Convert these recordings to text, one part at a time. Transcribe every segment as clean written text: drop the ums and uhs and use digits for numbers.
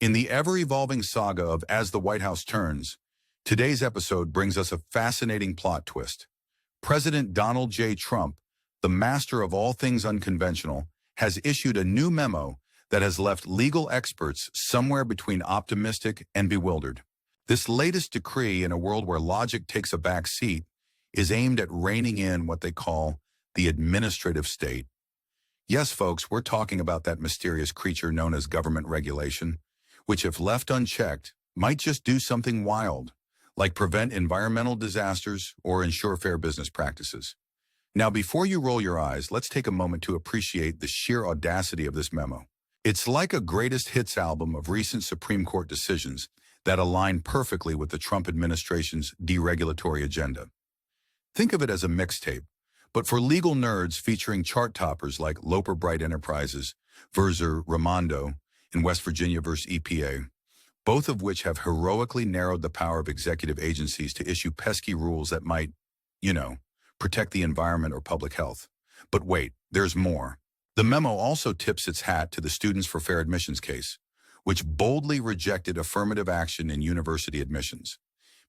In the ever-evolving saga of As the White House Turns, today's episode brings us a fascinating plot twist. President Donald J. Trump, the master of all things unconventional, has issued a new memo that has left legal experts somewhere between optimistic and bewildered. This latest decree, in a world where logic takes a back seat, is aimed at reining in what they call the administrative state. Yes, folks, we're talking about that mysterious creature known as government regulation, which, if left unchecked, might just do something wild, like prevent environmental disasters or ensure fair business practices. Now, before you roll your eyes, let's take a moment to appreciate the sheer audacity of this memo. It's like a greatest hits album of recent Supreme Court decisions that align perfectly with the Trump administration's deregulatory agenda. Think of it as a mixtape, but for legal nerds, featuring chart toppers like Loper Bright Enterprises versus Raimondo and West Virginia versus EPA, both of which have heroically narrowed the power of executive agencies to issue pesky rules that might, protect the environment or public health. But wait, there's more. The memo also tips its hat to the Students for Fair Admissions case, which boldly rejected affirmative action in university admissions.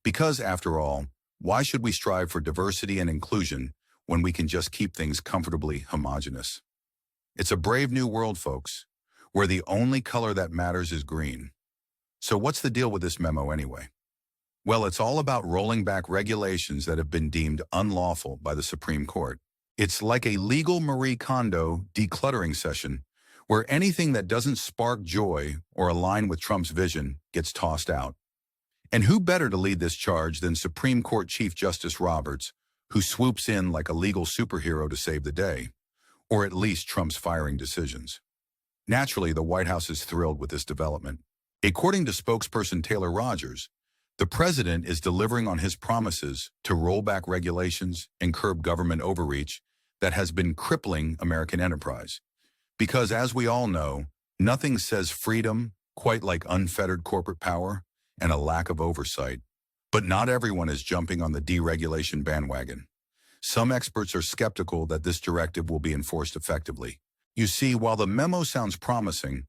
Because, after all, why should we strive for diversity and inclusion when we can just keep things comfortably homogeneous? It's a brave new world, folks, where the only color that matters is green. So what's the deal with this memo anyway? Well, it's all about rolling back regulations that have been deemed unlawful by the Supreme Court. It's like a legal Marie Kondo decluttering session where anything that doesn't spark joy or align with Trump's vision gets tossed out. And who better to lead this charge than Supreme Court Chief Justice Roberts, who swoops in like a legal superhero to save the day, or at least Trump's firing decisions. Naturally, the White House is thrilled with this development. According to spokesperson Taylor Rogers, the president is delivering on his promises to roll back regulations and curb government overreach that has been crippling American enterprise. Because, as we all know, nothing says freedom quite like unfettered corporate power and a lack of oversight. But not everyone is jumping on the deregulation bandwagon. Some experts are skeptical that this directive will be enforced effectively. You see, while the memo sounds promising,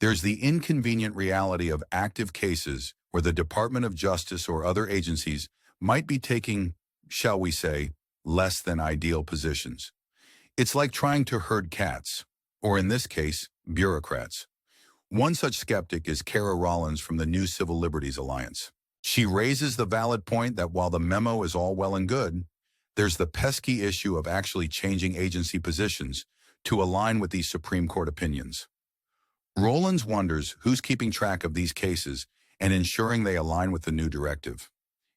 there's the inconvenient reality of active cases where the Department of Justice or other agencies might be taking, shall we say, less than ideal positions. It's like trying to herd cats, or in this case, bureaucrats. One such skeptic is Kara Rollins from the New Civil Liberties Alliance. She raises the valid point that while the memo is all well and good, there's the pesky issue of actually changing agency positions to align with these Supreme Court opinions. Rollins wonders who's keeping track of these cases and ensuring they align with the new directive.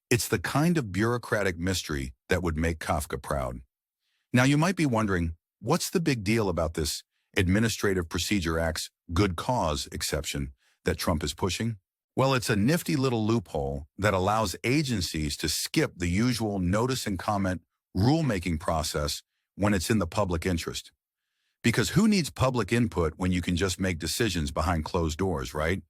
It's the kind of bureaucratic mystery that would make Kafka proud. Now, you might be wondering, what's the big deal about this Administrative Procedure Act's good cause exception that Trump is pushing? Well, it's a nifty little loophole that allows agencies to skip the usual notice and comment rulemaking process when it's in the public interest. Because who needs public input when you can just make decisions behind closed doors, right?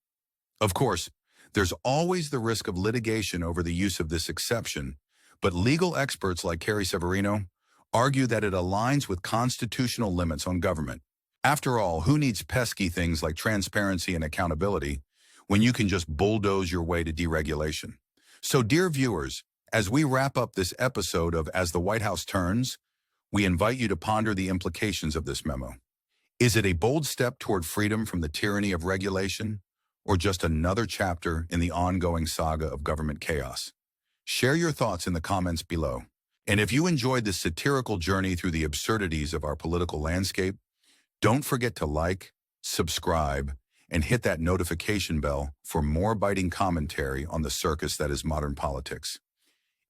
Of course, there's always the risk of litigation over the use of this exception, but legal experts like Carrie Severino argue that it aligns with constitutional limits on government. After all, who needs pesky things like transparency and accountability when you can just bulldoze your way to deregulation? So, dear viewers, as we wrap up this episode of As the White House Turns, we invite you to ponder the implications of this memo. Is it a bold step toward freedom from the tyranny of regulation, or just another chapter in the ongoing saga of government chaos? Share your thoughts in the comments below. And if you enjoyed this satirical journey through the absurdities of our political landscape, don't forget to like, subscribe, and hit that notification bell for more biting commentary on the circus that is modern politics.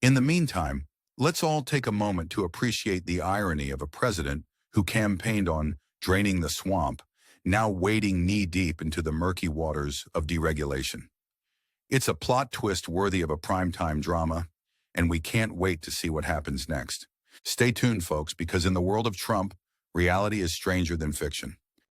In the meantime, let's all take a moment to appreciate the irony of a president who campaigned on draining the swamp, now wading knee-deep into the murky waters of deregulation. It's a plot twist worthy of a primetime drama, and we can't wait to see what happens next. Stay tuned, folks, because in the world of Trump, reality is stranger than fiction.